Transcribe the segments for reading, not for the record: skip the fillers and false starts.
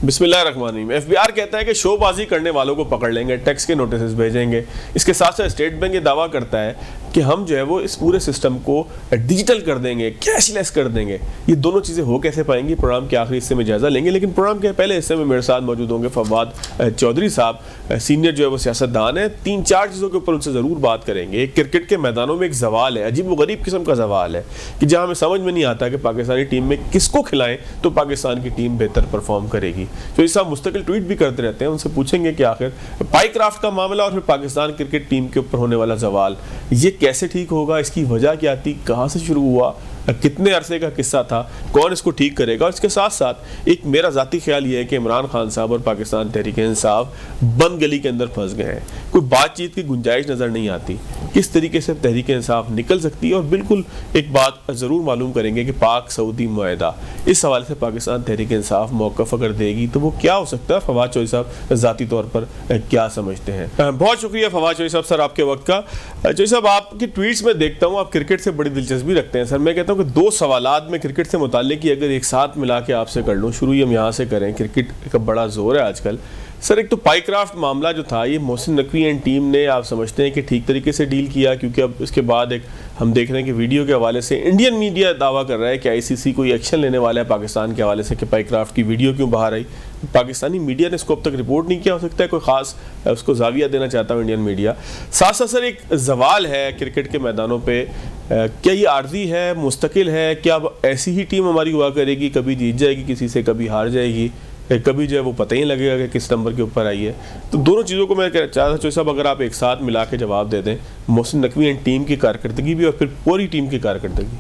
बिस्मिल्लाहिर्रहमानिर्रहीम। एफबीआर कहता है कि शोबाजी करने वालों को पकड़ लेंगे, टैक्स के नोटिस भेजेंगे। इसके साथ साथ स्टेट बैंक ये दावा करता है कि हम जो है वो इस पूरे सिस्टम को डिजिटल कर देंगे, कैशलेस कर देंगे। ये दोनों चीज़ें हो कैसे पाएंगी, प्रोग्राम के आखिरी हिस्से में जायजा लेंगे। लेकिन प्रोग्राम के पहले हिस्से में मेरे साथ मौजूद होंगे फवाद चौधरी साहब, सीनियर जो है वो सियासतदान है। 3-4 चीज़ों के ऊपर उनसे ज़रूर बात करेंगे। एक, क्रिकेट के मैदानों में एक सवाल है, अजीब व गरीब किस्म का सवाल है कि जहाँ हमें समझ में नहीं आता कि पाकिस्तानी टीम में किसको खिलाएं तो पाकिस्तान की टीम बेहतर परफॉर्म करेगी। तो इस मुस्तकिल ट्वीट भी करते रहते हैं, उनसे पूछेंगे कि आखिर पाईक्राफ्ट का मामला और फिर पाकिस्तान क्रिकेट टीम के ऊपर होने वाला सवाल ये कैसे ठीक होगा, इसकी वजह क्या थी, कहाँ से शुरू हुआ, कितने अरसे का किस्सा था, कौन इसको ठीक करेगा। और इसके साथ साथ एक मेरा ज़ाती ख्याल ये है कि इमरान खान साहब और पाकिस्तान तहरीक-ए-इंसाफ बंद गली के अंदर फंस गए हैं। कोई बातचीत की गुंजाइश नज़र नहीं आती। किस तरीके से तहरीक-ए-इंसाफ निकल सकती है। और बिल्कुल एक बात ज़रूर मालूम करेंगे कि पाक सऊदी मुआहदा, इस हवाले से पाकिस्तान तहरीक-ए-इंसाफ मौक़िफ़ अगर देगी तो वो क्या हो सकता है। फवाद चौधरी साहब ज़ाती तौर पर क्या समझते हैं। बहुत शुक्रिया फवाद चौधरी साहब सर आपके वक्त का। चौधरी साहब, आपकी ट्वीट्स में देखता हूँ आप क्रिकेट से बड़ी दिलचस्पी रखते हैं। सर मैं कहता हूँ कि 2 सवालात में क्रिकेट से मुताल्लिक की अगर एक साथ मिला के आपसे कर लूँ, शुरू ही हम यहाँ से करें। क्रिकेट का बड़ा जोर है आजकल। सर एक तो पाईक्राफ्ट मामला जो था, ये मोहसिन नकवी एंड टीम ने आप समझते हैं कि ठीक तरीके से डील किया? क्योंकि अब इसके बाद एक हम देख रहे हैं कि वीडियो के हवाले से इंडियन मीडिया दावा कर रहा है कि आईसीसी कोई एक्शन लेने वाला है पाकिस्तान के हवाले से कि पाईक्राफ्ट की वीडियो क्यों बाहर आई। पाकिस्तानी मीडिया ने इसको अब तक रिपोर्ट नहीं किया। हो सकता है कोई ख़ास उसको जाविया देना चाहता हूँ इंडियन मीडिया। साथ साथ सर एक सवाल है क्रिकेट के मैदानों पर, क्या ये आर्जी है, मुस्तकिल है? क्या अब ऐसी ही टीम हमारी हुआ करेगी, कभी जीत जाएगी किसी से, कभी हार जाएगी, कभी जो है वो पता ही लगेगा कि किस नंबर के ऊपर आई है? तो दोनों चीज़ों को मैं चाहता हूँ साहब अगर आप एक साथ मिला के जवाब दे दें, मोहसिन नकवी एंड टीम की कारकर्दगी भी और फिर पूरी टीम की कारकर्दगी।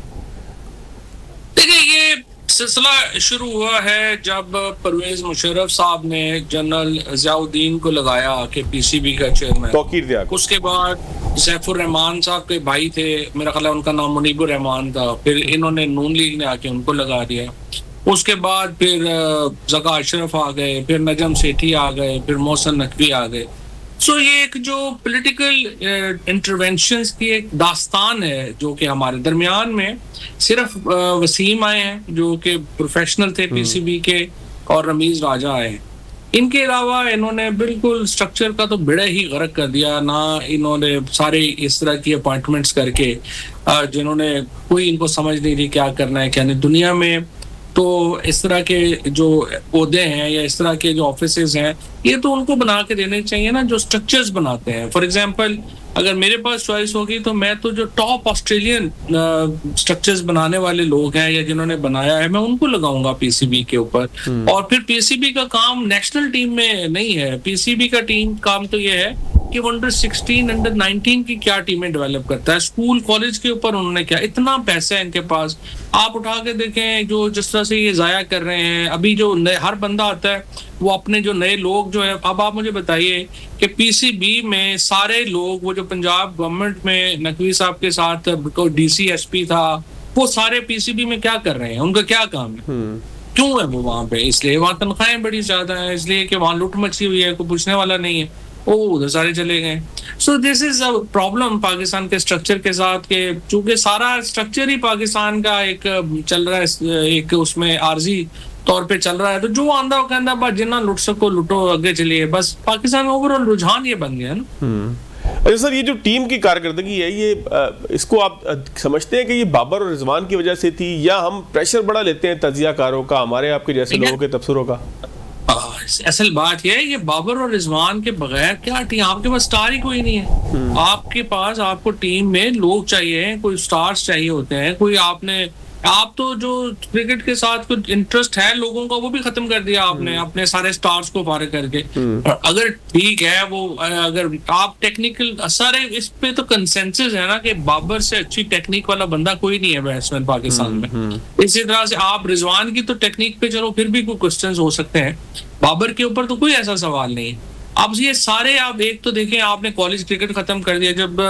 देखिए, ये सिलसिला शुरू हुआ है जब परवेज मुशर्रफ साहब ने जनरल ज़ियाउद्दीन को लगाया कि पीसीबी का चेयरमैन, तौकीर दिया। उसके बाद सैफुर रहमान साहब के भाई थे, मेरा ख्याल है उनका नाम मुनीबुर रहमान था, फिर इन्होंने नून लीग ने आके उनको लगा दिया। उसके बाद फिर ज़का अशरफ आ गए, फिर नजम सेठी आ गए, फिर मोहसिन नकवी आ गए। सो ये एक जो पॉलिटिकल इंटरवेंशंस की एक दास्तान है जो कि हमारे दरमियान में सिर्फ वसीम आए हैं जो कि प्रोफेशनल थे पीसीबी के, और रमीज राजा आए हैं। इनके अलावा इन्होंने बिल्कुल स्ट्रक्चर का तो बेड़ा ही गर्क कर दिया। ना इन्होंने सारे इस तरह की अपॉइंटमेंट्स करके जिन्होंने कोई इनको समझ नहीं रही क्या करना है क्या नहीं दुनिया में। तो इस तरह के जो ओहदे हैं या इस तरह के जो ऑफिसेज हैं, ये तो उनको बना के देने चाहिए ना जो स्ट्रक्चर्स बनाते हैं। फॉर एग्जांपल, अगर मेरे पास चॉइस होगी तो मैं तो जो टॉप ऑस्ट्रेलियन स्ट्रक्चर्स बनाने वाले लोग हैं या जिन्होंने बनाया है, मैं उनको लगाऊंगा पीसीबी के ऊपर। और फिर पीसीबी का काम नेशनल टीम में नहीं है। पीसीबी का टीम काम तो ये है कि वो अंडर 16, अंडर 19 की क्या टीमें डेवलप करता है। स्कूल कॉलेज के ऊपर उन्होंने क्या, इतना पैसा है इनके पास। आप उठा के देखें जो जिस तरह से ये जाया कर रहे हैं। अभी जो हर बंदा आता है वो अपने जो नए लोग जो है, अब आप मुझे बताइए कि पीसीबी में सारे लोग, वो जो पंजाब गवर्नमेंट में नकवी साहब के साथ डीसी एसपी था, वो सारे पीसीबी में क्या कर रहे हैं, उनका क्या काम है, क्यों है वो वहां पे? इसलिए वहां तनख्वाहें बड़ी ज्यादा है, इसलिए कि वहां लूट मची हुई है, कोई पूछने वाला नहीं है, वो उधर सारे चले गए। So this is a problem Pakistan के स्ट्रक्चर के साथ के, चूंकि सारा स्ट्रक्चर ही पाकिस्तान का एक चल रहा है, एक उसमें आर्जी तौर पे चल रहा है। तो जो आंदा वो कहता बस जितना लुट सको लुटो, आगे चलिए। बस पाकिस्तान में ओवरऑल रुझान ये बन गया ना। अच्छा सर, ये जो टीम की कारकर्दगी है, ये इसको आप समझते हैं कि ये बाबर और रिजवान की वजह से थी, या हम प्रेशर बड़ा लेते हैं तजियाकारों का, हमारे आपके जैसे लोगों के तबसरों का? असल बात यह है कि बाबर और रिजवान के बगैर क्या टीम, आपके पास स्टार ही कोई नहीं है। आपके पास आपको टीम में लोग चाहिए, कोई स्टार्स चाहिए होते हैं। कोई आप तो जो क्रिकेट के साथ कुछ इंटरेस्ट है लोगों का वो भी खत्म कर दिया आपने, अपने सारे स्टार्स को फारिग करके। अगर ठीक है वो, अगर आप टेक्निकल सारे, इस पे तो कंसेंसस है ना कि बाबर से अच्छी टेक्निक वाला बंदा कोई नहीं है बैट्समैन पाकिस्तान में। इसी तरह से आप रिजवान की तो टेक्निक पे चलो फिर भी कोई क्वेश्चंस हो सकते हैं, बाबर के ऊपर तो कोई ऐसा सवाल नहीं है। अब ये सारे, आप एक तो देखें, आपने कॉलेज क्रिकेट खत्म कर दिया, जब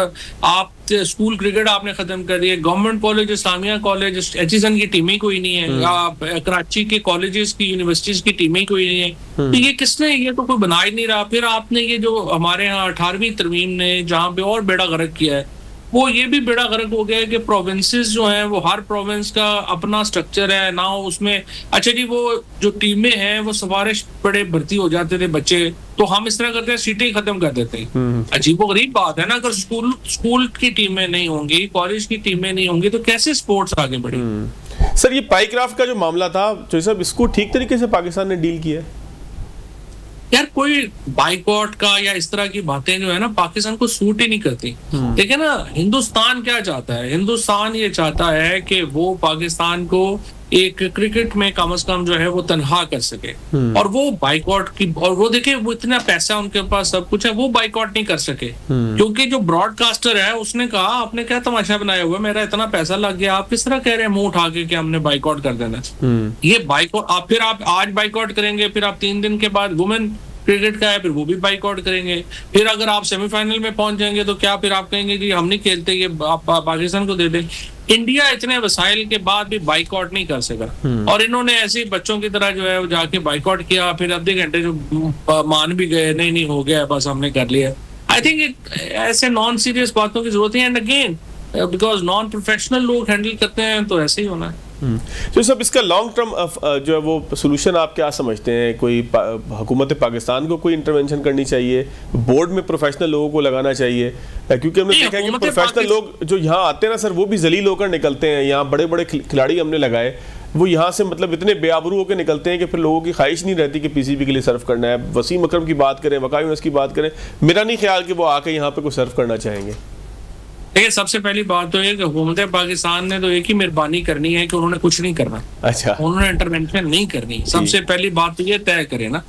आप स्कूल क्रिकेट आपने खत्म कर दिया, government college, Islamia college, HSN की टीमें कोई नहीं है, आप कराची के कॉलेजेस की, यूनिवर्सिटीज की टीमें कोई नहीं है। तो ये किसने, ये तो कोई बना ही नहीं रहा। फिर आपने ये जो हमारे यहाँ 18वीं तरमीम ने जहाँ पे और बेड़ा गर्क किया है, वो ये भी बेड़ा गर्क हो गया है कि प्रोविंसेस जो हैं वो हर प्रोविंस का अपना स्ट्रक्चर है ना, उसमें अच्छा जी वो जो टीमें हैं वो सिफारिश बड़े भर्ती हो जाते थे बच्चे, तो हम इस तरह करते हैं सीटें खत्म कर देते हैं। अजीबोगरीब बात है ना, अगर स्कूल की टीमें नहीं होंगी, कॉलेज की टीमें नहीं होंगी तो कैसे स्पोर्ट्स आगे बढ़ेगी। सर ये पाईक्राफ्ट का जो मामला था तो साहब, इसको ठीक तरीके से पाकिस्तान ने डील किया है? यार कोई बाइकआउट का या इस तरह की बातें जो है ना पाकिस्तान को सूट ही नहीं करती। देखिए ना, हिंदुस्तान क्या चाहता है, हिंदुस्तान ये चाहता है कि वो पाकिस्तान को एक क्रिकेट में कम से कम जो है वो तनहा कर सके, और वो बाइकआउट की, और वो देखिए वो इतना पैसा उनके पास सब कुछ है, वो बाइकआउट नहीं कर सके क्योंकि जो ब्रॉडकास्टर है उसने कहा आपने क्या तमाशा बनाया हुआ, मेरा इतना पैसा लग गया, आप किस तरह कह रहे हैं मुंह उठा के कि हमने बाइकआउट कर देना। ये बाइकआउट आप फिर आप आज बाइकआउट करेंगे, फिर आप 3 दिन के बाद वुमेन क्रिकेट का है फिर वो भी बाइकआउट करेंगे, फिर अगर आप सेमीफाइनल में पहुंच जाएंगे तो क्या फिर आप कहेंगे कि हम नहीं खेलते, ये आप पाकिस्तान को दे दें। इंडिया इतने वसाइल के बाद भी बाइकआउट नहीं कर सका, और इन्होंने ऐसे ही बच्चों की तरह जो है वो जाके बाइकआउट किया, फिर आधे घंटे जो मान भी गए नहीं नहीं हो गया बस हमने कर लिया। आई थिंक ऐसे नॉन सीरियस बातों की जरूरत है, and again because non professional लोग हैंडल करते हैं तो ऐसे ही होना है। तो सब इसका लॉन्ग टर्म जो है वो सोल्यूशन आप क्या समझते हैं? कोई हुकूमत पाकिस्तान को कोई इंटरवेंशन करनी चाहिए, बोर्ड में प्रोफेशनल लोगों को लगाना चाहिए? क्योंकि हमने देखा है कि प्रोफेशनल लोग जो यहाँ आते हैं ना सर, वो भी जलील होकर निकलते हैं। यहाँ बड़े बड़े खिलाड़ी हमने लगाए, वो यहाँ से मतलब इतने बेआबरू होकर निकलते हैं कि फिर लोगों की ख्वाहिश नहीं रहती कि पीसीबी के लिए सर्व करना है। वसीम अकरम की बात करें, वकाई यूनुस की बात करें, मेरा नहीं ख्याल कि वो आके यहाँ पे कोई सर्व करना चाहेंगे। देखिए सबसे पहली बात तो ये कि हुकूमत पाकिस्तान ने तो एक ही मेहरबानी करनी है कि उन्होंने कुछ नहीं करना। अच्छा, उन्होंने इंटरवेंशन नहीं करनी, सबसे पहली बात तो ये तय करे ना।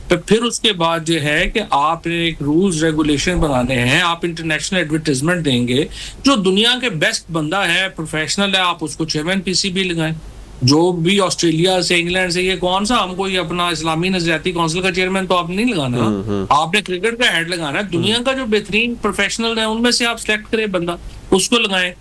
तो फिर उसके बाद जो है कि आपने एक रूल्स रेगुलेशन बनाने हैं, आप इंटरनेशनल एडवर्टाइजमेंट देंगे, जो दुनिया के बेस्ट बंदा है, प्रोफेशनल है, आप उसको चेयरमैन पीसीबी लगाएं। जो भी ऑस्ट्रेलिया से, इंग्लैंड से, ये कौन सा हमको ये अपना इस्लामी नजरियाती काउंसिल का चेयरमैन तो आप नहीं लगाना, आपने क्रिकेट का हेड लगाना है। दुनिया का जो बेहतरीन प्रोफेशनल है उनमें से आप सिलेक्ट करें बंदा, उसको लगाएं।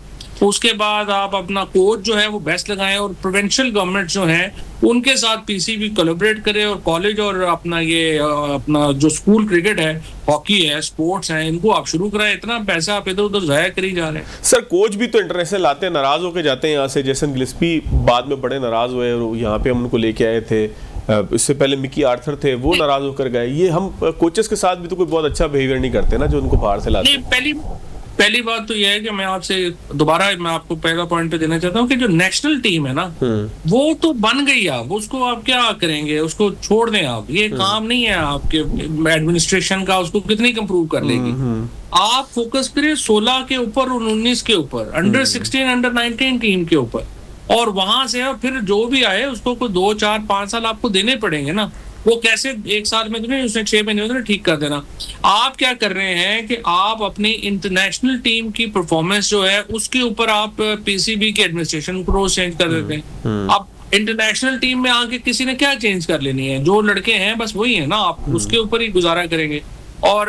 उसके बाद आप अपना कोच जो है वो बेस्ट लगाएं, और प्रोविंशियल गवर्नमेंट जो है उनके साथ पीसीबी कोलैबोरेट करे, और कॉलेज और अपना ये अपना जो स्कूल क्रिकेट है, हॉकी है, स्पोर्ट्स है, इनको आप शुरू कराएं। इतना पैसा आप इधर उधर जाया करी जा रहे हैं। सर कोच भी तो इंटरनेशनल आते हैं, नाराज होकर जाते हैं यहाँ से। जेसन गिल्स्पी बाद में बड़े नाराज हुए और यहाँ पे हम उनको लेके आए थे। इससे पहले मिकी आर्थर थे, वो नाराज होकर गए। ये हम कोचेस के साथ भी तो कोई बहुत अच्छा बिहेवियर नहीं करते ना, जो उनको बाहर से लाते हैं। पहली बात तो यह है कि मैं आपसे दोबारा मैं आपको पहला पॉइंट पे देना चाहता हूँ कि जो नेशनल टीम है ना वो तो बन गई। आप उसको आप क्या करेंगे, उसको छोड़ दें आप, ये काम नहीं है आपके एडमिनिस्ट्रेशन का, उसको कितनी इंप्रूव कर लेगी। आप फोकस करें 16 के ऊपर और 19 के ऊपर, अंडर 16 अंडर 19 टीम के ऊपर, और वहां से फिर जो भी आए उसको कोई 2, 4, 5 साल आपको देने पड़ेंगे ना। वो कैसे एक साल में तो नहीं, उसने 6 महीने में ठीक कर देना। आप क्या कर रहे हैं कि आप अपनी इंटरनेशनल टीम की परफॉर्मेंस जो है उसके ऊपर आप पीसीबी के एडमिनिस्ट्रेशन को रोज चेंज कर देते हैं। अब इंटरनेशनल टीम में आके किसी ने क्या चेंज कर लेनी है, जो लड़के हैं बस वही है ना, आप उसके ऊपर ही गुजारा करेंगे। और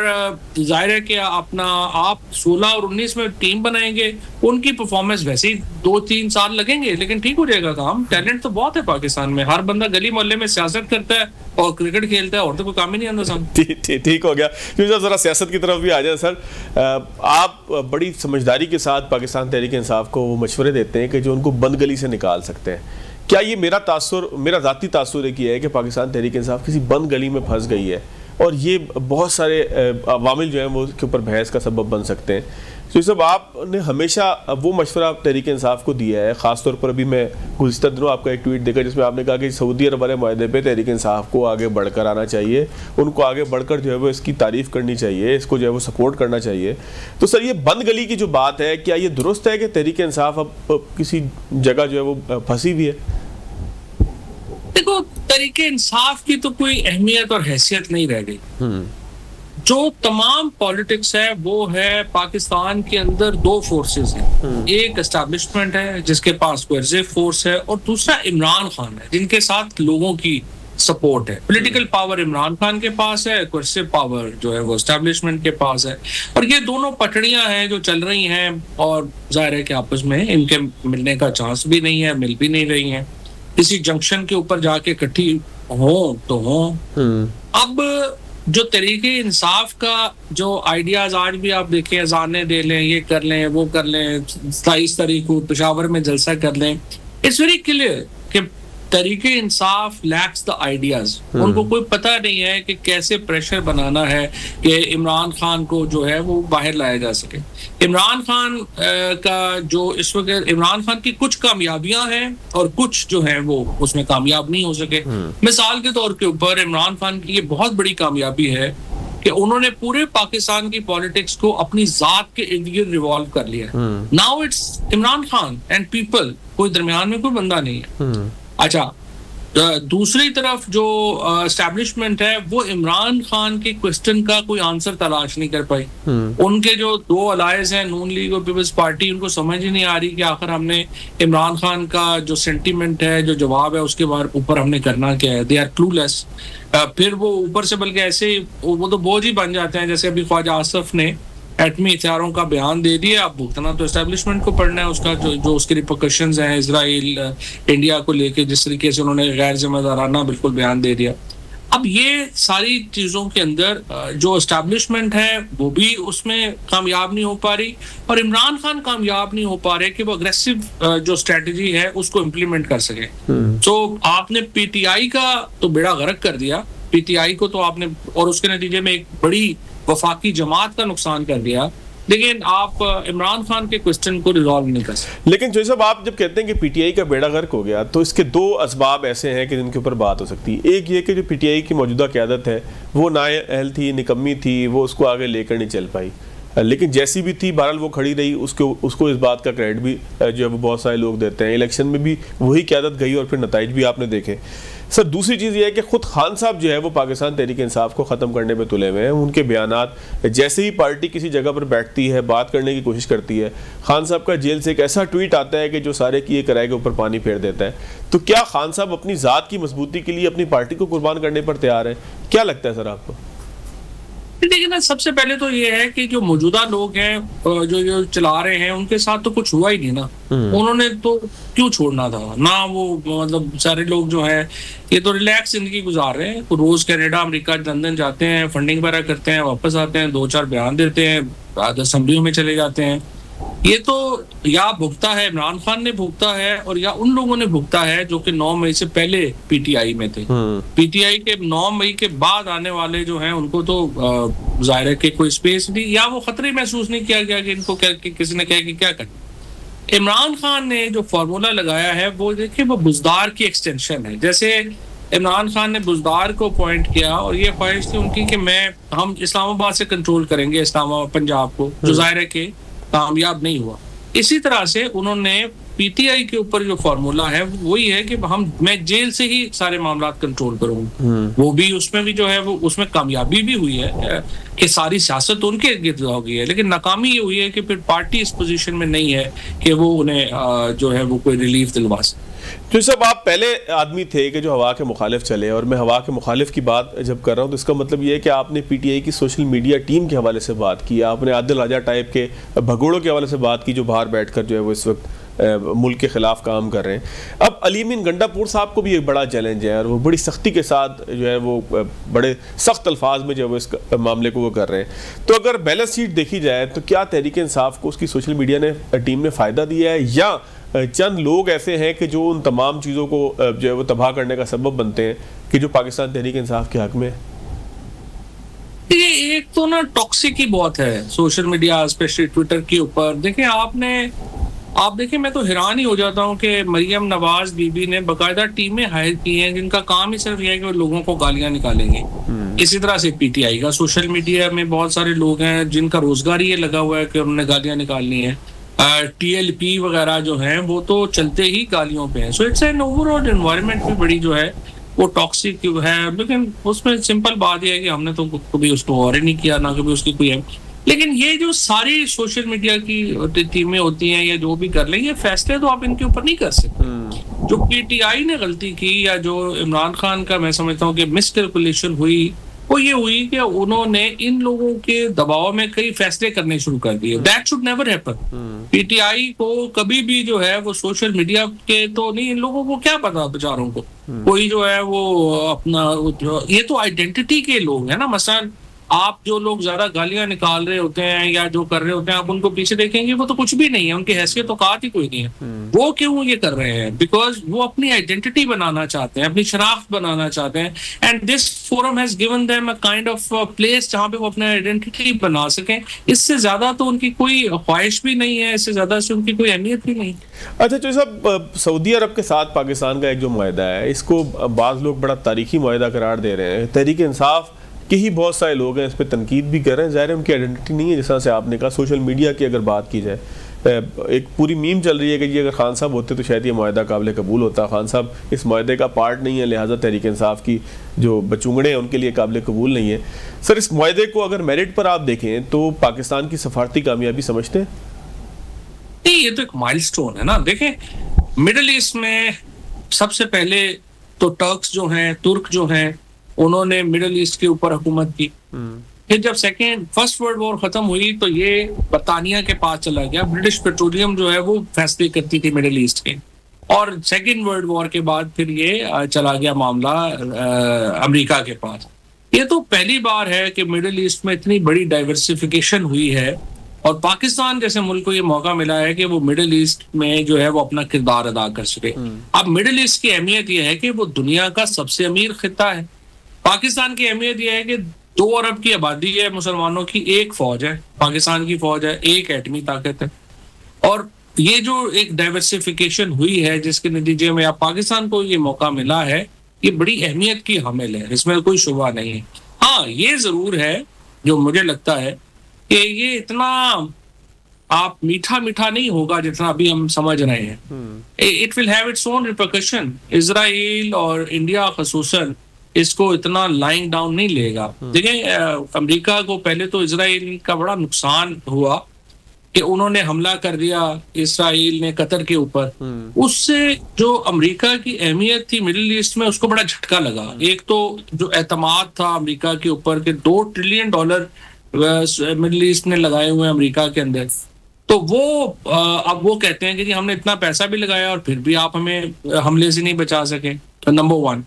जाहिर है कि अपना आप 16 और 19 में टीम बनाएंगे, उनकी परफॉर्मेंस वैसे ही 2-3 साल लगेंगे, लेकिन ठीक हो जाएगा काम। टैलेंट तो बहुत है पाकिस्तान में, हर बंदा गली मोहल्ले में सियासत करता है और क्रिकेट खेलता है, और तो कोई काम ही नहीं आता सामने। ठीक हो गया। क्योंकि जरा सियासत की तरफ भी आ जाए सर, आप बड़ी समझदारी के साथ पाकिस्तान तहरीक इंसाफ को वो मशवरे देते हैं कि जो उनको बंद गली से निकाल सकते हैं। क्या ये मेरा ज़ाती तासुर एक ये है कि पाकिस्तान तहरीक इंसाफ किसी बंद गली में फंस गई है, और ये बहुत सारे अवामिल जो हैं वो उसके ऊपर बहस का सबब बन सकते हैं? तो ये सब आपने हमेशा वो मशवरा तहरीक इंसाफ को दिया है। ख़ासतौर पर अभी मैं गुज़िश्ता दिनों आपका एक ट्वीट देखा जिसमें आपने कहा कि सऊदी अरब वाले माहदे पे तहरीक इंसाफ को आगे बढ़कर आना चाहिए, उनको आगे बढ़कर जो है वो इसकी तारीफ़ करनी चाहिए, इसको जो है वो सपोर्ट करना चाहिए। तो सर ये बंद गली की जो बात है, क्या ये दुरुस्त है कि तहरीक इंसाफ अब किसी जगह जो है वो फंसी हुई है? देखो, तरीके इंसाफ की तो कोई अहमियत और हैसियत नहीं रह गई। जो तमाम पॉलिटिक्स है वो है पाकिस्तान के अंदर 2 फोर्सेस हैं। एक एस्टैब्लिशमेंट है जिसके पास कोएर्सिव फोर्स है, और दूसरा इमरान खान है जिनके साथ लोगों की सपोर्ट है। पॉलिटिकल पावर इमरान खान के पास है, कोएर्सिव पावर जो है वो एस्टैब्लिशमेंट के पास है, और ये दोनों पटड़ियां हैं जो चल रही हैं, और जाहिर है कि आपस में इनके मिलने का चांस भी नहीं है, मिल भी नहीं रही हैं। किसी जंक्शन के ऊपर जाके इकट्ठी हो तो हो। अब जो तरीके इंसाफ का जो आइडियाज आज भी आप देखें, अजाने दे लें, ये कर लें, वो कर लें, 27 तारीख को पेशावर में जलसा कर लें, इट्स वेरी क्लियर कि तरीके इंसाफ लैक्स द आइडियाज। उनको कोई पता नहीं है कि कैसे प्रेशर बनाना है कि इमरान खान को जो है वो बाहर लाया जा सके। इमरान खान का जो इस वक्त, इमरान खान की कुछ कामयाबियां हैं और कुछ जो है वो उसमें कामयाब नहीं हो सके। मिसाल के तौर के ऊपर इमरान खान की ये बहुत बड़ी कामयाबी है कि उन्होंने पूरे पाकिस्तान की पॉलिटिक्स को अपनी जात के इर्द गिर्द रिवॉल्व कर लिया। Now it's Imran Khan and people, कोई दरमियान में कोई बंदा नहीं है। अच्छा, दूसरी तरफ जो एस्टैब्लिशमेंट है वो इमरान खान के क्वेश्चन का कोई आंसर तलाश नहीं कर पाई। उनके जो दो अलायंस हैं, नून लीग और पीपल्स पार्टी, उनको समझ ही नहीं आ रही कि आखिर हमने इमरान खान का जो सेंटीमेंट है, जो जवाब है, उसके ऊपर हमने करना क्या है। They are clueless. फिर वो ऊपर से बल्कि ऐसे वो तो बोझ ही बन जाते हैं। जैसे अभी ख्वाजा आसफ ने एटमी हथियारों का बयान दे दिया, अब भुगतना तो एस्टेब्लिशमेंट को पड़ना है उसका, जो उसके रिपरकशंस हैं इजराइल इंडिया को लेके, जिस तरीके से उन्होंने गैर जिम्मेदाराना बिल्कुल बयान दे दिया। अब ये सारी चीजों के अंदर जो एस्टेब्लिशमेंट है वो भी उसमें कामयाब नहीं हो पा रही, और इमरान खान कामयाब नहीं हो पा रहे कि वो अग्रेसिव जो स्ट्रेटजी है उसको इम्प्लीमेंट कर सके। तो आपने पीटीआई का तो बेड़ा गर्क कर दिया, पीटीआई को तो आपने, और उसके नतीजे में एक बड़ी वफाकी जमात का नुकसान कर दिया, लेकिन आप इमरान खान के क्वेश्चन को रिजॉल्व नहीं कर सकते। लेकिन जो सब आप जब कहते हैं कि पीटीआई का बेड़ा गर्क हो गया, तो इसके दो असबाब ऐसे हैं कि जिनके ऊपर बात हो सकती है। एक ये कि जो पीटीआई की मौजूदा क़यादत है वो नाअहल थी, निकम्मी थी, वो उसको आगे लेकर नहीं चल पाई। लेकिन जैसी भी थी बहरहाल वो खड़ी रही, उसको इस बात का क्रेडिट भी जो है वो बहुत सारे लोग देते हैं। इलेक्शन में भी वही क़यादत गई और फिर नताइज भी आपने देखे। सर, दूसरी चीज़ ये है कि खुद खान साहब जो है वो पाकिस्तान तहरीक इंसाफ को ख़त्म करने में तुले हुए हैं। उनके बयानात, जैसे ही पार्टी किसी जगह पर बैठती है, बात करने की कोशिश करती है, खान साहब का जेल से एक ऐसा ट्वीट आता है कि जो सारे किए कराए के ऊपर पानी फेर देता है। तो क्या खान साहब अपनी ज़ात की मजबूती के लिए अपनी पार्टी को कुर्बान करने पर तैयार है? क्या लगता है सर आपको? देखिए ना, सबसे पहले तो ये है कि जो मौजूदा लोग हैं जो चला रहे हैं, उनके साथ तो कुछ हुआ ही नहीं ना। उन्होंने तो क्यों छोड़ना था ना। वो मतलब सारे लोग जो है ये तो रिलैक्स जिंदगी गुजार रहे हैं, रोज कनाडा, अमेरिका, लंदन जाते हैं, फंडिंग वगैरह करते हैं, वापस आते हैं, 2-4 बयान देते हैं, असेंबलियों में चले जाते हैं। ये तो या भुगता है इमरान खान ने भुगता है, और या उन लोगों ने भुगता है जो कि 9 मई से पहले पीटीआई में थे। पीटीआई के 9 मई के बाद आने वाले जो हैं उनको तो जाहिर है कि कोई स्पेस नहीं, या वो खतरे महसूस नहीं किया गया कि इनको किसी ने कहा कि क्या करना। इमरान खान ने जो फार्मूला लगाया है वो देखिए, वो बुजदार की एक्सटेंशन है। जैसे इमरान खान ने बुजदार को अपॉइंट किया और ये ख्वाहिश थी उनकी कि हम इस्लामाबाद से कंट्रोल करेंगे इस्लामाबाद पंजाब को, जो जाहिर है कि कामयाब नहीं हुआ। इसी तरह से उन्होंने पीटीआई के ऊपर जो फार्मूला है वही है कि मैं जेल से ही सारे मामला कंट्रोल करूंगा। वो भी उसमें भी जो है वो उसमें कामयाबी भी हुई है कि सारी सियासत उनके गिर्द हो गई है, लेकिन नाकामी ये हुई है कि फिर पार्टी इस पोजीशन में नहीं है कि वो उन्हें जो है वो कोई रिलीफ दिलवा सके। तो सब आप पहले आदमी थे कि जो हवा के मुखालिफ चले, और मैं हवा के मुखालिफ की बात जब कर रहा हूँ तो इसका मतलब ये है कि आपने पीटीआई की सोशल मीडिया टीम के हवाले से बात की, आपने आदिल राजा टाइप के भगोड़ों के हवाले से बात की जो बाहर बैठकर जो है वो इस वक्त मुल्क के खिलाफ काम कर रहे हैं। अब अली अमीन गंडापुर साहब को भी एक बड़ा चैलेंज है और वो बड़ी सख्ती के साथ जो है वो बड़े सख्त अल्फाज में जो है वो इस मामले को वो कर रहे हैं। तो अगर बैलेंस शीट देखी जाए तो क्या तहरीक इंसाफ को उसकी सोशल मीडिया टीम ने फ़ायदा दिया है, या चंद लोग ऐसे हैं कि जो उन तमाम चीज़ों को जो है वो तबाह करने का सबब बनते हैं कि जो पाकिस्तान तहरीक इंसाफ के हक में है? ये एक तो ना टॉक्सिक ही बहुत है सोशल मीडिया, स्पेशली ट्विटर के ऊपर। देखिए आप देखिए, मैं तो हैरान ही हो जाता हूँ कि मरियम नवाज बीबी ने बाकायदा टीमें हायर की हैं जिनका काम ही सिर्फ ये है कि वो लोगों को गालियां निकालेंगे। इसी तरह से पीटीआई का सोशल मीडिया में बहुत सारे लोग हैं जिनका रोजगार ये लगा हुआ है कि उन्होंने गालियां निकालनी है। टीएलपी वगैरह जो हैं वो तो चलते ही गालियों पे हैं। So it's an overall environment भी बड़ी जो है वो टॉक्सिक है। लेकिन उसमें सिंपल बात यह है कि हमने तो कभी उसको और ही नहीं किया, ना कभी उसकी कोई है। लेकिन ये जो सारी सोशल मीडिया की टीमें होती हैं या जो भी कर लें, ये फैसले तो आप इनके ऊपर नहीं कर सकते। जो पीटीआई ने गलती की या जो इमरान खान का मैं समझता हूँ कि मिसकैलकुलेशन हुई वो ये हुई कि उन्होंने इन लोगों के दबाव में कई फैसले करने शुरू कर दिए। That should never happen. PTI को कभी भी जो है वो सोशल मीडिया के तो नहीं, इन लोगों को क्या पता बेचारों को, कोई जो है वो अपना ये तो आइडेंटिटी के लोग है ना। मसलन आप जो लोग ज्यादा गालियां निकाल रहे होते हैं या जो कर रहे होते हैं, आप उनको पीछे देखेंगे वो तो कुछ भी नहीं है, उनकी हैसियत तो औकात ही कोई नहीं है। वो क्यों ये कर रहे हैं? बिकॉज वो अपनी आइडेंटिटी बनाना चाहते हैं, अपनी शनाख्त बनाना चाहते हैं, and this forum has given them a kind of place जहां पे वो अपनी आइडेंटिटी बना सकें। इससे ज्यादा तो उनकी कोई ख्वाहिश भी नहीं है, इससे ज्यादा से उनकी कोई अहमियत भी नहीं। अच्छा तो साहब, सऊदी अरब के साथ पाकिस्तान का एक जो मुआहदा है, इसको बाज़ लोग बड़ा तारीखी मुआहदा करार दे रहे हैं। तहरीक इंसाफ के ही बहुत सारे लोग हैं इस पर तनकीद भी कर रहे हैं। ज़ाहिर है उनकी आइडेंटिटी नहीं है, जिस तरह से आपने कहा। सोशल मीडिया की अगर बात की जाए, एक पूरी मीम चल रही है कि जी अगर खान साहब होते तो शायद ये मुआहदा काबिल कबूल होता। खान साहब इस मुआहदे का पार्ट नहीं है, लिहाजा तहरीक इंसाफ की जो बचुंगड़े हैं उनके लिए काबिल कबूल नहीं है। सर, इस मुआहदे को अगर मेरिट पर आप देखें तो पाकिस्तान की सफारती कामयाबी समझते हैं? नहीं, ये तो एक माइलस्टोन है ना। देखें, मिडिल ईस्ट में सबसे पहले तो टर्क्स जो हैं, तुर्क जो हैं, उन्होंने मिडिल ईस्ट के ऊपर हुकूमत की। फिर जब फर्स्ट वर्ल्ड वॉर खत्म हुई तो ये बरतानिया के पास चला गया। ब्रिटिश पेट्रोलियम जो है वो फैसले करती थी मिडिल ईस्ट के। और सेकेंड वर्ल्ड वॉर के बाद फिर ये चला गया मामला अमेरिका के पास। ये तो पहली बार है कि मिडिल ईस्ट में इतनी बड़ी डाइवर्सिफिकेशन हुई है, और पाकिस्तान जैसे मुल्क को ये मौका मिला है कि वो मिडिल ईस्ट में जो है वो अपना किरदार अदा कर सके। अब मिडिल ईस्ट की अहमियत यह है कि वो दुनिया का सबसे अमीर खिता है। पाकिस्तान की अहमियत यह है कि 2 अरब की आबादी है मुसलमानों की, एक फौज है, पाकिस्तान की फौज है, एक एटमी ताकत है। और ये जो एक डाइवर्सिफिकेशन हुई है जिसके नतीजे में अब पाकिस्तान को ये मौका मिला है, ये बड़ी अहमियत की हामिल है, इसमें कोई शुबा नहीं है। हाँ, ये जरूर है जो मुझे लगता है कि ये इतना आप मीठा मीठा नहीं होगा जितना अभी हम समझ रहे हैं। It will have its own repercussion. Israel और इंडिया खसूसन इसको इतना लाइंग डाउन नहीं लेगा। देखिए, अमेरिका को पहले तो इजराइल का बड़ा नुकसान हुआ कि उन्होंने हमला कर दिया इजराइल ने कतर के ऊपर। उससे जो अमेरिका की अहमियत थी मिडिल ईस्ट में, उसको बड़ा झटका लगा। एक तो जो एतमाद था अमेरिका के ऊपर के $2 ट्रिलियन मिडिल ईस्ट ने लगाए हुए हैं अमेरिका के अंदर, तो वो अब वो कहते हैं कि जी हमने इतना पैसा भी लगाया और फिर भी आप हमें हमले से नहीं बचा सके। तो नंबर 1।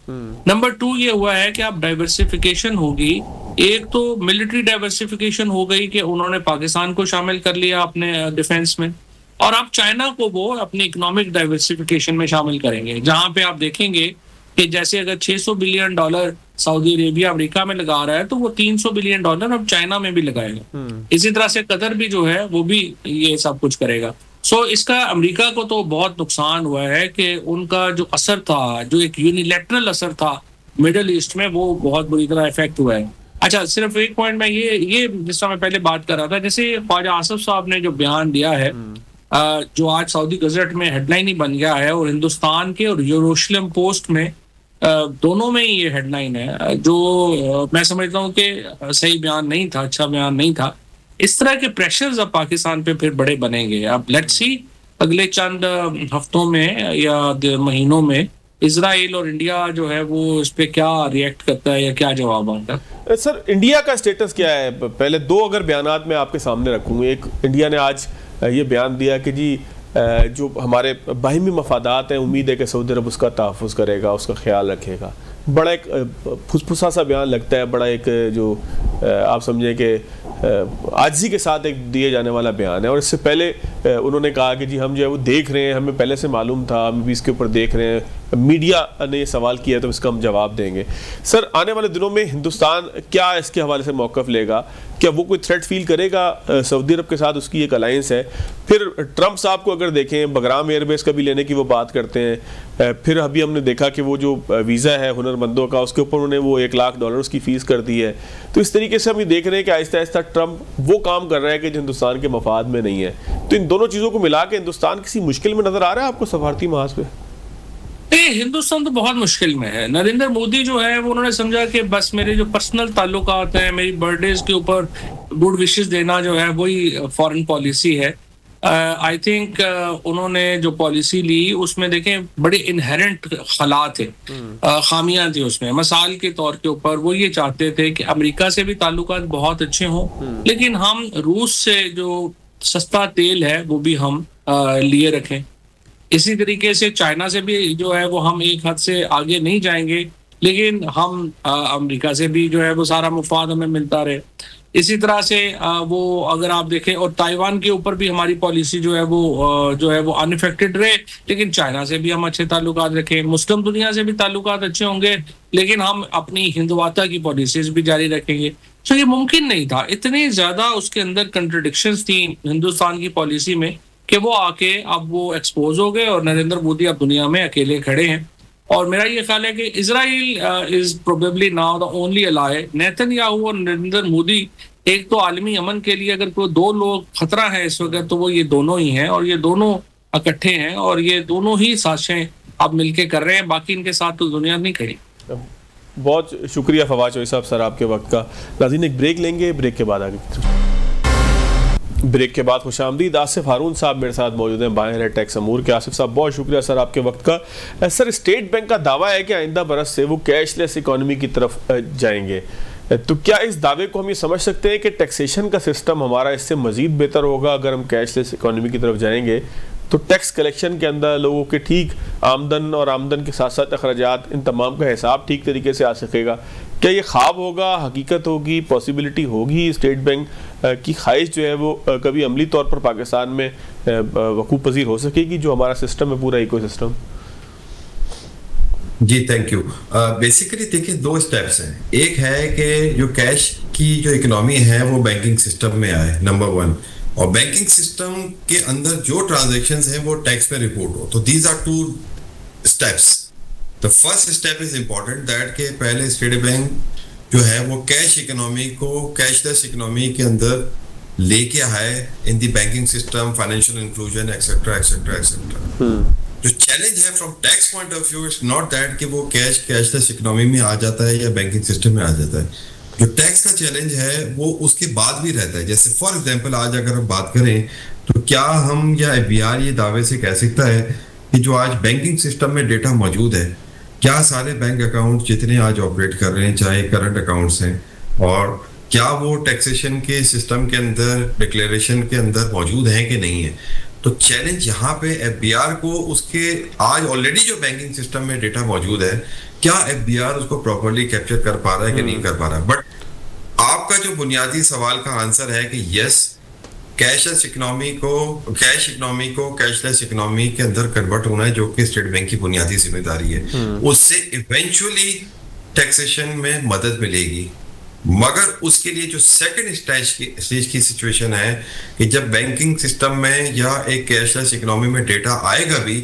नंबर 2 ये हुआ है कि अब डाइवर्सिफिकेशन होगी। एक तो मिलिट्री डाइवर्सिफिकेशन हो गई कि उन्होंने पाकिस्तान को शामिल कर लिया अपने डिफेंस में, और अब चाइना को वो अपनी इकोनॉमिक डाइवर्सिफिकेशन में शामिल करेंगे, जहां पे आप देखेंगे कि जैसे अगर $600 बिलियन सऊदी अरेबिया अमेरिका में लगा रहा है, तो वो $300 बिलियन अब चाइना में भी लगाएगा। इसी तरह से कतर भी जो है वो भी ये सब कुछ करेगा। इसका अमेरिका को तो बहुत नुकसान हुआ है कि उनका जो असर था, जो एक यूनिलैटरल असर था मिडिल ईस्ट में, वो बहुत बुरी तरह इफेक्ट हुआ है। अच्छा, सिर्फ एक पॉइंट में ये जिस तरह मैं पहले बात कर रहा था, जैसे ख्वाजा आसिफ साहब ने जो बयान दिया है, जो आज सऊदी गजट में हेडलाइन ही बन गया है, और हिंदुस्तान के और यरूशलेम पोस्ट में दोनों में ही ये हेडलाइन है, जो मैं समझता हूँ कि सही बयान नहीं था, अच्छा बयान नहीं था। इस तरह के प्रेशर्स अब पाकिस्तान पे फिर बड़े बनेंगे। अब लेट्स सी अगले चंद हफ्तों में या महीनों में इजराइल और इंडिया जो है वो इस पे क्या रिएक्ट करता है या क्या जवाब आता है। सर, इंडिया का स्टेटस क्या है? पहले 2 अगर बयानात मैं आपके सामने रखूँ। एक, इंडिया ने आज ये बयान दिया कि जी जो हमारे बाहिमी मफादात हैं, उम्मीद है कि सऊदी अरब उसका तहफ़्फ़ुज़ करेगा, उसका ख्याल रखेगा। बड़ा एक फुसफुसा सा बयान लगता है, बड़ा एक जो आप समझे कि आजिज़ी के साथ एक दिए जाने वाला बयान है। और इससे पहले उन्होंने कहा कि जी हम जो है वो देख रहे हैं, हमें पहले से मालूम था, हम भी इसके ऊपर देख रहे हैं, मीडिया ने ये सवाल किया तो इसका हम जवाब देंगे। सर, आने वाले दिनों में हिंदुस्तान क्या इसके हवाले से मौक़िफ़ लेगा? क्या वो कोई थ्रेट फील करेगा? सऊदी अरब के साथ उसकी एक अलायंस है। फिर ट्रंप साहब को अगर देखें, बगराम एयरबेस का भी लेने की वो बात करते हैं। फिर अभी हमने देखा कि वो जो वीज़ा है हुनरमंदों का, उसके ऊपर उन्होंने वो $1 लाख उसकी फ़ीस कर दी है। तो इस तरीके से हम ये देख रहे हैं कि आहिस्ता आहिस्ता ट्रंप वो काम कर रहा है कि जो हिंदुस्तान के मफाद में नहीं है। तो इन दोनों चीज़ों को मिला के हिंदुस्तान किसी मुश्किल में नज़र आ रहा है आपको सफारती महाज पे? हिंदुस्तान तो बहुत मुश्किल में है। नरेंद्र मोदी जो है वो उन्होंने समझा कि बस मेरे जो पर्सनल ताल्लुकात हैं, मेरी बर्थडेज के ऊपर गुड विशेस देना जो है वही फॉरेन पॉलिसी है। आई थिंक उन्होंने जो पॉलिसी ली उसमें देखें बड़े इनहेरेंट खला थे, खामियां थी उसमें। मिसाल के तौर के ऊपर वो ये चाहते थे कि अमेरिका से भी ताल्लुकात बहुत अच्छे हों, लेकिन हम रूस से जो सस्ता तेल है वो भी हम लिए रखें। इसी तरीके से चाइना से भी जो है वो हम एक हद से आगे नहीं जाएंगे, लेकिन हम अमेरिका से भी जो है वो सारा मुफाद हमें मिलता रहे। इसी तरह से वो अगर आप देखें, और ताइवान के ऊपर भी हमारी पॉलिसी जो है वो अनइफेक्टेड रहे, लेकिन चाइना से भी हम अच्छे ताल्लुकात रखें। मुस्लिम दुनिया से भी ताल्लुकात अच्छे होंगे, लेकिन हम अपनी हिंदवाता की पॉलिसीज भी जारी रखेंगे। तो ये मुमकिन नहीं था। इतनी ज्यादा उसके अंदर कंट्रडिक्शंस थी हिंदुस्तान की पॉलिसी में कि वो आके अब वो एक्सपोज हो गए और नरेंद्र मोदी अब दुनिया में अकेले खड़े हैं। और मेरा ये ख्याल है कि Israel is probably now the only ally. Netanyahu और नरेंद्र मोदी, एक तो आलमी अमन के लिए अगर कोई दो लोग खतरा है इस वक्त तो वो ये दोनों ही हैं, और ये दोनों इकट्ठे हैं और ये दोनों ही साजिशें अब मिलके कर रहे हैं। बाकी इनके साथ तो दुनिया नहीं खड़ी। बहुत शुक्रिया फवाद चौधरी साहब सर आपके वक्त का। नाज़रीन एक ब्रेक लेंगे, ब्रेक के बाद आगे ब्रेक के बाद खुशामदीद। आसिफ हारून साहब मेरे साथ मौजूद हैं, बाएं है टैक्स अमूर के। आसिफ साहब बहुत शुक्रिया सर आपके वक्त का। सर स्टेट बैंक का दावा है कि आइंदा बरस से वो कैशलेस इकोनॉमी की तरफ जाएंगे, तो क्या इस दावे को हम ये समझ सकते हैं कि टैक्सेशन का सिस्टम हमारा इससे मजीद बेहतर होगा अगर हम कैशलेस इकोनॉमी की तरफ जाएंगे? तो टैक्स कलेक्शन के अंदर लोगों के ठीक आमदन और आमदन के साथ साथ अखराजात, इन तमाम का हिसाब ठीक तरीके से आ सकेगा। क्या ये ख्वाब होगा, हकीकत होगी, पॉसिबिलिटी होगी स्टेट बैंक की ख्वाहिश जो है वो कभी अमली तौर पर पाकिस्तान में वकूफ़ पजीर हो सकेगी, जो हमारा सिस्टम है पूरा इको सिस्टम? जी थैंक यू। बेसिकली देखिए दो स्टेप्स हैं। एक है कि जो कैश की जो इकोनॉमी है वो बैंकिंग सिस्टम में आए, नंबर वन, और बैंकिंग सिस्टम के अंदर जो ट्रांजैक्शंस हैं वो टैक्स पे रिपोर्ट हो। तो these are two steps. The first step is important that के पहले स्टेट बैंक जो है वो कैश इकोनॉमी को कैशलेस इकोनॉमी के अंदर लेके आए in the banking system, financial inclusion etcetera etcetera etcetera. जो चैलेंज है from tax point of view, it's not that कि वो कैशलेस इकोनॉमी में आ जाता है या बैंकिंग सिस्टम में आ जाता है। जो टैक्स का चैलेंज है वो उसके बाद भी रहता है। जैसे फॉर एग्जांपल आज अगर हम बात करें तो क्या हम या एफबीआर ये दावे से कह सकता है कि जो आज बैंकिंग सिस्टम में डेटा मौजूद है, क्या सारे बैंक अकाउंट जितने आज ऑपरेट कर रहे हैं चाहे करंट अकाउंट्स हैं, और क्या वो टैक्सेशन के सिस्टम के अंदर डिक्लेरेशन के अंदर मौजूद हैं कि नहीं है? तो चैलेंज यहाँ पे एफबीआर को उसके आज ऑलरेडी जो बैंकिंग सिस्टम में डेटा मौजूद है, क्या एफबीआर उसको प्रॉपर्ली कैप्चर कर पा रहा है कि नहीं कर पा रहा है? बट आपका जो बुनियादी सवाल का आंसर है कि यस, कैश इकोनॉमी को कैशलेस इकोनॉमी के अंदर कन्वर्ट होना है, जो कि स्टेट बैंक की बुनियादी जिम्मेदारी है। उससे इवेंचुअली टैक्सेशन में मदद मिलेगी, मगर उसके लिए जो सेकंड स्टेज की सिचुएशन है कि जब बैंकिंग सिस्टम में या एक कैशलेस इकोनॉमी में डेटा आएगा भी,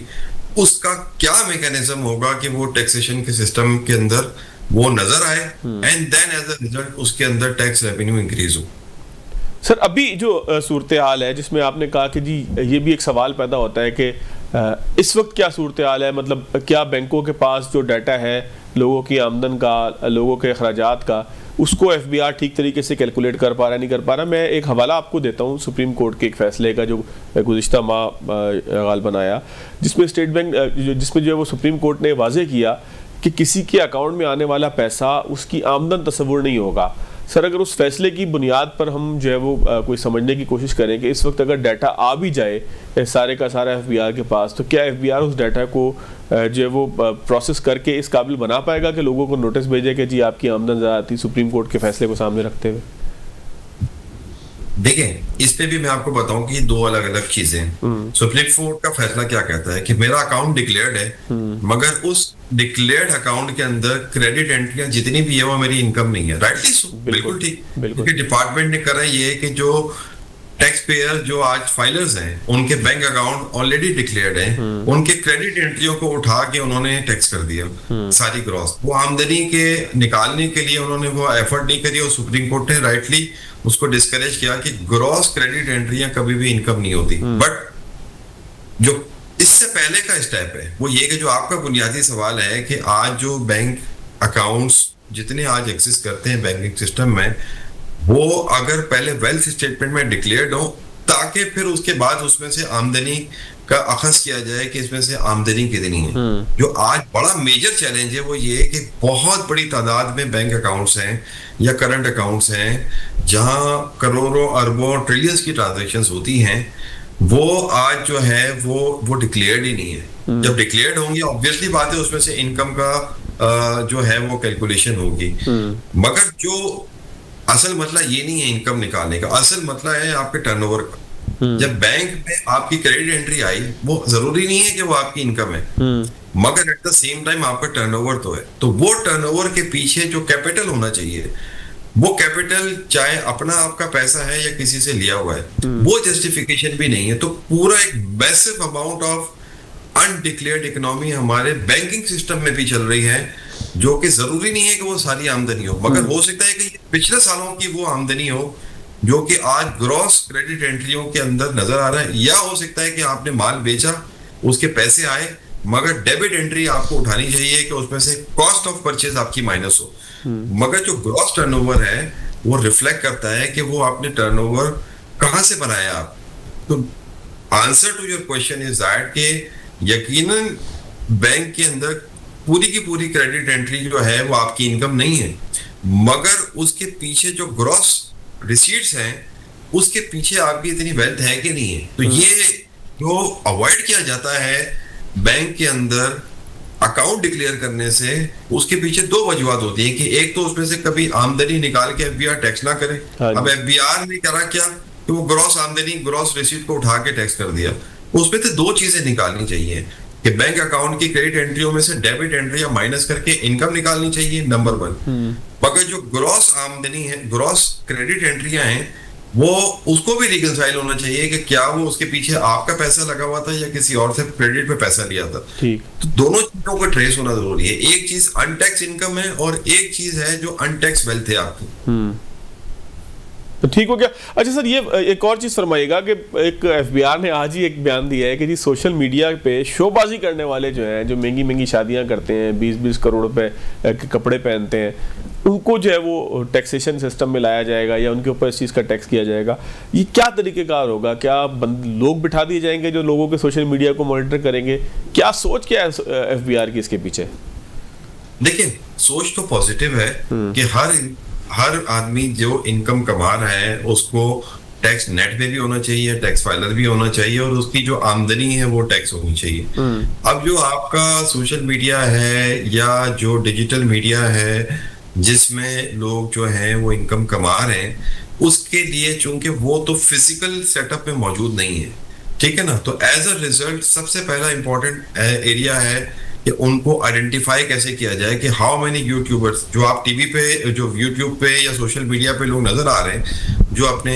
उसका क्या मैकेनिज्म होगा कि वो टैक्सेशन के सिस्टम के अंदर वो नजर आए and then as a result उसके अंदर टैक्स रेवेन्यू इंक्रीज हो। सर अभी जो सूरत हाल है जिसमें आपने कहा कि जी ये भी एक सवाल पैदा होता है कि इस वक्त क्या सूरत हाल है, मतलब क्या बैंकों के पास जो डाटा है लोगों की आमदन का, लोगों के अखराजात का, उसको एफबीआर ठीक तरीके से कैलकुलेट कर पा रहा है, नहीं कर पा रहा? मैं एक हवाला आपको देता हूँ सुप्रीम कोर्ट के एक फैसले का जो गुज़िश्ता माह गालिबन आया, जिसमें स्टेट बैंक जिसमें जो है वो सुप्रीम कोर्ट ने वाज़ेह किया कि किसी के अकाउंट में आने वाला पैसा उसकी आमदन तस्वुर नहीं होगा। सर अगर उस फैसले की बुनियाद पर हम जो है वो कोई समझने की कोशिश करें कि इस वक्त अगर डाटा आ भी जाए सारे का सारा एफबीआर के पास, तो क्या एफबीआर उस डाटा को जो है वो प्रोसेस करके इस काबिल बना पाएगा कि लोगों को नोटिस भेजे कि जी आपकी आमदन ज़्यादा थी, सुप्रीम कोर्ट के फैसले को सामने रखते हुए? देखें, इस पे भी मैं आपको बताऊं कि दो अलग अलग चीजें। सुप्रीम कोर्ट का फैसला क्या कहता है कि मेरा अकाउंट डिक्लेयर्ड है, मगर उस डिक्लेयर्ड अकाउंट के अंदर क्रेडिट एंट्रियां जितनी भी है वो मेरी इनकम नहीं है। राइटली सो, बिल्कुल ठीक। क्योंकि डिपार्टमेंट ने करा ये कि जो टैक्स पेयर जो आज फाइलर्स हैं उनके बैंक अकाउंट ऑलरेडी डिक्लेयर्ड हैं, उनके क्रेडिट एंट्रियों को उठा के उन्होंने टैक्स कर दिया सारी ग्रॉस। वो आमदनी के निकालने के लिए उन्होंने वो एफर्ट नहीं करी और सुप्रीम कोर्ट ने राइटली उसको डिस्करेज किया कि ग्रॉस क्रेडिट एंट्रियां कभी भी इनकम नहीं होती। बट जो इससे पहले का स्टेप है वो ये कि जो आपका बुनियादी सवाल है कि आज जो बैंक अकाउंट्स जितने आज एग्जिस्ट करते हैं बैंकिंग सिस्टम में, वो अगर पहले वेल्थ स्टेटमेंट में डिक्लेयर्ड हो ताकि फिर उसके बाद उसमें से आमदनी का अखज़ किया जाए कि इसमें से आमदनी कितनी है। जो आज बड़ा मेजर चैलेंज है वो ये है कि बहुत बड़ी तादाद में बैंक अकाउंट्स हैं या करंट अकाउंट्स हैं जहां करोड़ों अरबों ट्रिलियंस की ट्रांजैक्शंस होती हैं, वो आज जो है वो डिक्लेयर्ड ही नहीं है। जब डिक्लेयर्ड होंगी ऑब्वियसली बात है उसमें से इनकम का जो है वो कैलकुलेशन होगी, मगर जो असल मसला ये नहीं है इनकम निकालने का, असल मसला है आपके टर्नओवर का। जब बैंक में आपकी क्रेडिट एंट्री आई, वो जरूरी नहीं है कि वो आपकी इनकम है, मगर एट द सेम टाइम आपका टर्नओवर तो है। तो वो टर्नओवर के पीछे जो कैपिटल होना चाहिए, वो कैपिटल चाहे अपना आपका पैसा है या किसी से लिया हुआ है, वो जस्टिफिकेशन भी नहीं है। तो पूरा एक massive amount of undeclared economy हमारे बैंकिंग सिस्टम में भी चल रही है, जो कि जरूरी नहीं है कि वो सारी आमदनी हो, मगर हो सकता है कि पिछले सालों की वो आमदनी हो जो कि आज ग्रॉस क्रेडिट एंट्रियों के अंदर नजर आ रहा है, या हो सकता है कि आपने माल बेचा, उसके पैसे आए, मगर डेबिट एंट्री आपको उठानी चाहिए कि उसमें से कॉस्ट ऑफ परचेज आपकी माइनस हो, मगर जो ग्रॉस टर्नओवर है वो रिफ्लेक्ट करता है कि वो आपने टर्नओवर कहां से बनाया आप। तो answer to your question is that कि यकीनन बैंक के अंदर पूरी की पूरी क्रेडिट एंट्री जो है वो आपकी इनकम नहीं है, मगर उसके पीछे जो ग्रॉस रिसीट्स हैं उसके पीछे आपकी इतनी वेल्थ है कि नहीं है। तो ये जो अवॉइड किया जाता है बैंक के अंदर अकाउंट डिक्लेयर करने से, उसके पीछे दो वजूहत होती है कि एक तो उसमें से कभी आमदनी निकाल के एफबीआर टैक्स ना करे। अब एफबीआर ने करा क्या कि वो ग्रॉस आमदनी ग्रॉस रिसीट को उठा के टैक्स कर दिया। उसमें से दो चीजें निकालनी चाहिए कि बैंक अकाउंट की क्रेडिट एंट्रियों में से डेबिट एंट्री या माइनस करके इनकम निकालनी चाहिए, नंबर 1। मगर जो ग्रॉस आमदनी है, ग्रॉस क्रेडिट एंट्रियां हैं, वो उसको भी रिकंसाइल होना चाहिए कि क्या वो उसके पीछे आपका पैसा लगा हुआ था या किसी और से क्रेडिट पे पैसा लिया था। तो दोनों चीजों का ट्रेस होना जरूरी है। एक चीज अनटैक्स इनकम है और एक चीज है जो अनटैक्स वेल्थ है आपकी। तो ठीक हो गया। अच्छा सर, ये एक और चीज़ फरमाइएगा कि एक एफबीआर ने आज ही एक बयान दिया है कि जी सोशल मीडिया पे शोबाजी करने वाले जो हैं, जो महंगी महंगी शादियां करते हैं, 20-20 करोड़ रुपए के कपड़े पहनते हैं, उनको जो है वो टैक्सेशन सिस्टम में लाया जाएगा या उनके ऊपर इस चीज़ का टैक्स किया जाएगा। ये क्या तरीक़ेकार होगा? क्या लोग बिठा दिए जाएंगे जो लोगों के सोशल मीडिया को मॉनिटर करेंगे? क्या सोच क्या है एफबीआर की इसके पीछे? देखिए, सोच तो पॉजिटिव है कि हर आदमी जो इनकम कमा रहा है उसको टैक्स नेट पे भी होना चाहिए, टैक्स फाइलर भी होना चाहिए, और उसकी जो आमदनी है वो टैक्स होनी चाहिए। अब जो आपका सोशल मीडिया है या जो डिजिटल मीडिया है जिसमें लोग जो हैं वो इनकम कमा रहे हैं, उसके लिए चूंकि वो तो फिजिकल सेटअप में मौजूद नहीं है, ठीक है ना, तो एज अ रिजल्ट सबसे पहला इंपॉर्टेंट एरिया है कि उनको आइडेंटिफाई कैसे किया जाए कि हाउ मेनी यूट्यूबर्स जो आप टीवी पे, जो यूट्यूब पे या सोशल मीडिया पे लोग नजर आ रहे हैं जो अपने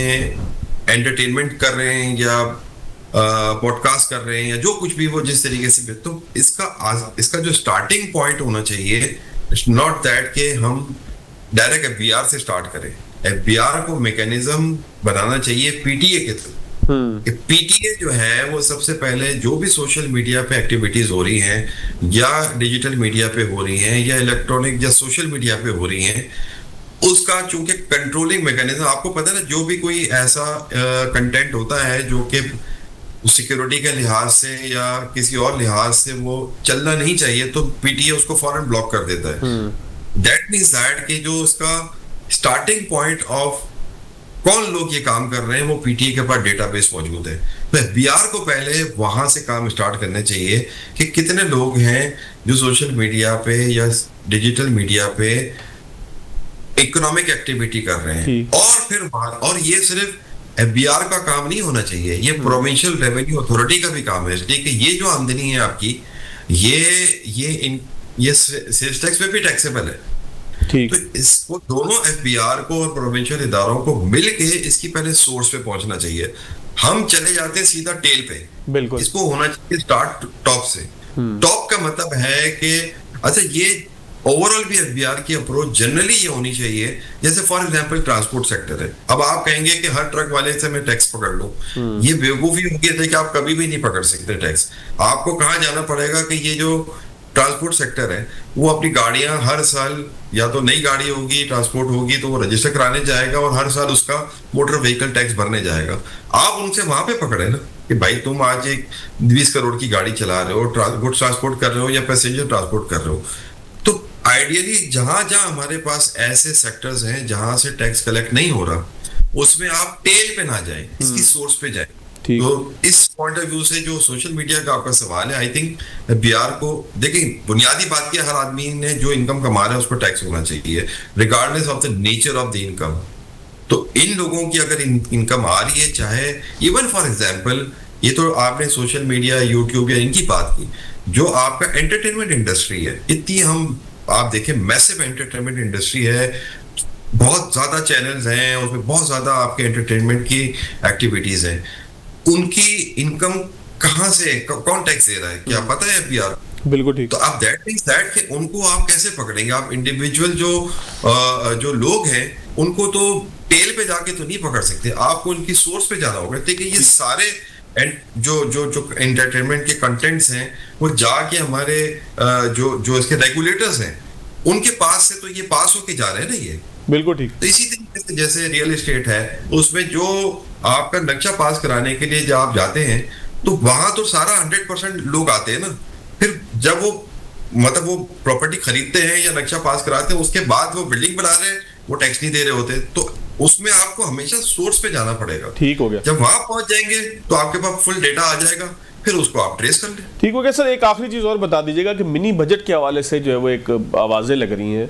एंटरटेनमेट कर रहे हैं या पॉडकास्ट कर रहे हैं या जो कुछ भी वो जिस तरीके से, तो इसका जो स्टार्टिंग पॉइंट होना चाहिए, नॉट दैट कि हम डायरेक्ट एफबीआर से स्टार्ट करें। एफबीआर को मैकेनिज्म बनाना चाहिए पीटीए के थ्रू। पीटीए जो है वो सबसे पहले जो भी सोशल मीडिया पे एक्टिविटीज हो रही हैं या डिजिटल मीडिया पे हो रही हैं या इलेक्ट्रॉनिक या सोशल मीडिया पे हो रही हैं, उसका चूंकि कंट्रोलिंग मैकेनिज्म, आपको पता है ना, जो भी कोई ऐसा कंटेंट होता है जो कि सिक्योरिटी के लिहाज से या किसी और लिहाज से वो चलना नहीं चाहिए, तो पीटीए उसको फौरन ब्लॉक कर देता है। दैट मीन्स दैट कि जो उसका स्टार्टिंग पॉइंट ऑफ कौन लोग ये काम कर रहे हैं वो पीटीए के पास डेटाबेस मौजूद है। तो एफबीआर को पहले वहां से काम स्टार्ट करने चाहिए कि कितने लोग हैं जो सोशल मीडिया पे या डिजिटल मीडिया पे इकोनॉमिक एक्टिविटी कर रहे हैं, और फिर और ये सिर्फ एफबीआर का काम नहीं होना चाहिए, ये प्रोविंशियल रेवेन्यू अथॉरिटी का भी काम है। ठीक है, ये जो आमदनी है आपकी, ये सेल्स टैक्स पे भी टैक्सेबल है। तो इसको दोनों एफबीआर को और प्रोविंशियल इदारों को मिलके इसकी पहले सोर्स पे पहुंचना चाहिए। हम चले जाते हैं सीधा टेल पे, बिल्कुल इसको होना चाहिए स्टार्ट टॉप से। टॉप का मतलब है कि अच्छा, ये ओवरऑल भी एफबीआर की अप्रोच जनरली ये होनी चाहिए, जैसे फॉर एग्जांपल ट्रांसपोर्ट सेक्टर है। अब आप कहेंगे कि हर ट्रक वाले से मैं टैक्स पकड़ लूं, ये बेवकूफी होगी कि आप कभी भी नहीं पकड़ सकते टैक्स। आपको कहाँ जाना पड़ेगा कि ये जो ट्रांसपोर्ट सेक्टर है वो अपनी गाड़ियां हर साल, या तो नई गाड़ी होगी ट्रांसपोर्ट होगी तो वो रजिस्टर कराने जाएगा और हर साल उसका मोटर व्हीकल टैक्स भरने जाएगा। आप उनसे वहां पे पकड़े ना कि भाई तुम आज एक 20 करोड़ की गाड़ी चला रहे हो, गुड्स ट्रांसपोर्ट कर रहे हो या पैसेंजर ट्रांसपोर्ट कर रहे हो, तो आइडियली जहां जहां हमारे पास ऐसे सेक्टर्स हैं जहां से टैक्स कलेक्ट नहीं हो रहा, उसमें आप टेल पे ना जाए, इसकी सोर्स पे जाए। तो इस पॉइंट ऑफ व्यू से जो सोशल मीडिया का आपका सवाल है, आई थिंक बिहार को देखिए, बुनियादी बात क्या, हर आदमी ने जो इनकम कमा रहा है उस पर टैक्स होना चाहिए regardless of the nature of the income. तो इन लोगों की अगर इनकम आ रही है, चाहे इवन फॉर एग्जांपल, ये तो आपने सोशल मीडिया यूट्यूब या इनकी बात की, जो आपका एंटरटेनमेंट इंडस्ट्री है, इतनी आप देखें मैसिव एंटरटेनमेंट इंडस्ट्री है, बहुत ज्यादा चैनल्स हैं उसमें, बहुत ज्यादा आपके एंटरटेनमेंट की एक्टिविटीज हैं, उनकी इनकम कहां से, कौन टैक्स दे रहा है, क्या पता है बिहार? बिल्कुल ठीक। तो आप दैट मींस दैट कि उनको आप कैसे पकड़ेंगे? आप इंडिविजुअल जो लोग हैं उनको तो टेल पे जाके तो नहीं पकड़ सकते, आपको उनकी सोर्स पे जाना होगा। देखिए ये सारे जो एंटरटेनमेंट के कंटेंट्स हैं वो जाके हमारे जो इसके रेगुलेटर्स हैं उनके पास से तो ये पास होके जा रहे हैं ना, ये बिल्कुल ठीक। तो इसी तरीके से जैसे रियल एस्टेट है, उसमें जो आपका नक्शा पास कराने के लिए जब आप जाते हैं तो वहां तो सारा 100% लोग आते हैं ना, फिर जब वो मतलब वो प्रॉपर्टी खरीदते हैं या नक्शा पास कराते हैं, उसके बाद वो बिल्डिंग बना रहे हैं, वो टैक्स नहीं दे रहे होते, तो उसमें आपको हमेशा सोर्स पे जाना पड़ेगा। ठीक हो गया। जब वहां पहुंच जाएंगे तो आपके पास फुल डेटा आ जाएगा, फिर उसको आप ट्रेस कर लें। ठीक हो गया सर। एक आखिरी चीज और बता दीजिएगा कि मिनी बजट के हवाले से जो है वो एक आवाजें लग रही हैं,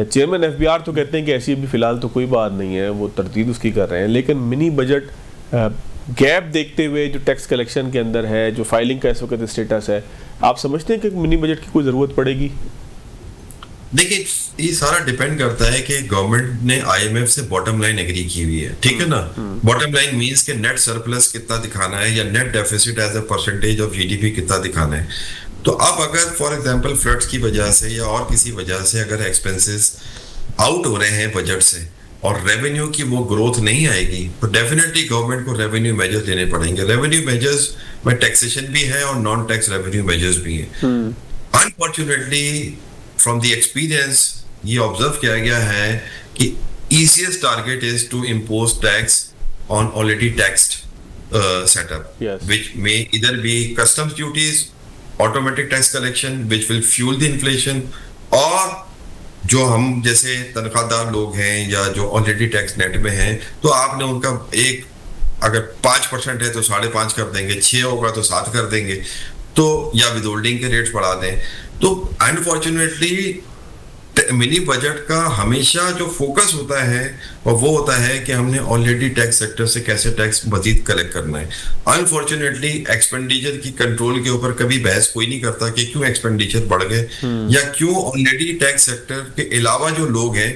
चेयरमैन एफबीआर तो कहते हैं कि ऐसी अभी फिलहाल तो कोई बात नहीं है, वो तरतीब उसकी कर रहे हैं, लेकिन मिनी बजट गैप देखते हुए जो टैक्स कलेक्शन के अंदर है, जो फाइलिंग का इस वक्त स्टेटस है, आप समझते हैं कि मिनी बजट की कोई ज़रूरत पड़ेगी? देखिए ये सारा डिपेंड करता है कि गवर्नमेंट ने आईएमएफ से बॉटम लाइन एग्री की हुई है, ठीक है ना। बॉटम लाइन मींस के नेट सरप्लस कितना दिखाना है या net deficit as a percentage of GDP कितना दिखाना है। तो अब अगर फॉर एग्जांपल फ्लड्स की वजह से या और किसी वजह से अगर एक्सपेंसेस आउट हो रहे हैं बजट से और रेवेन्यू की वो ग्रोथ नहीं आएगी, तो डेफिनेटली गवर्नमेंट को रेवेन्यू मेजर्स लेने पड़ेंगे। रेवेन्यू मेजर्स में टैक्सेशन भी है और नॉन टैक्स रेवेन्यू मेजर्स भी है। अनफॉर्चुनेटली फ्रॉम द एक्सपीरियंस ये ऑब्जर्व किया गया है कि easiest target is to impose tax on already taxed setup, yes, which may either be customs duties, automatic tax collection which will fuel the inflation, और जो हम जैसे तनख्वाहदार लोग हैं या जो ऑलरेडी टैक्स नेट में हैं, तो आपने उनका एक अगर 5% है तो 5.5 कर देंगे, 6 होगा तो 7 कर देंगे, तो या विदहोल्डिंग के रेट्स बढ़ा दें। तो अनफॉर्चुनेटली मिनी बजट का हमेशा जो फोकस होता है और वो होता है कि हमने ऑलरेडी टैक्स सेक्टर से कैसे टैक्स मजीद कलेक्ट करना है। अनफॉर्चुनेटली एक्सपेंडिचर की कंट्रोल के ऊपर कभी बहस कोई नहीं करता कि क्यों एक्सपेंडिचर बढ़ गए या क्यों ऑलरेडी टैक्स सेक्टर के अलावा जो लोग हैं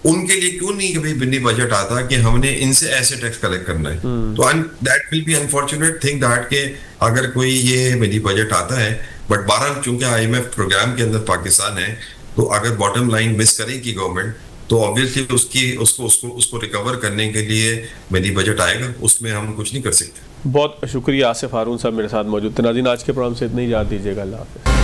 उनके लिए क्यों नहीं कभी मिनी बजट आता कि हमने इनसे ऐसे टैक्स कलेक्ट करना है। तो that will be unfortunate thing that के अगर कोई ये मिनी बजट आता है, बट बहरहाल चूंकि आईएमएफ प्रोग्राम के अंदर पाकिस्तान है, तो अगर बॉटम लाइन मिस करेगी गवर्नमेंट तो ऑब्वियसली उसको रिकवर करने के लिए मिनी बजट आएगा, उसमें हम कुछ नहीं कर सकते। बहुत शुक्रिया आसिफ हारून साहब मेरे साथ मौजूद थे। नाज़रीन आज के प्रोग्राम से इतना ही, याद दीजिएगा। अल्लाह हाफ़िज़।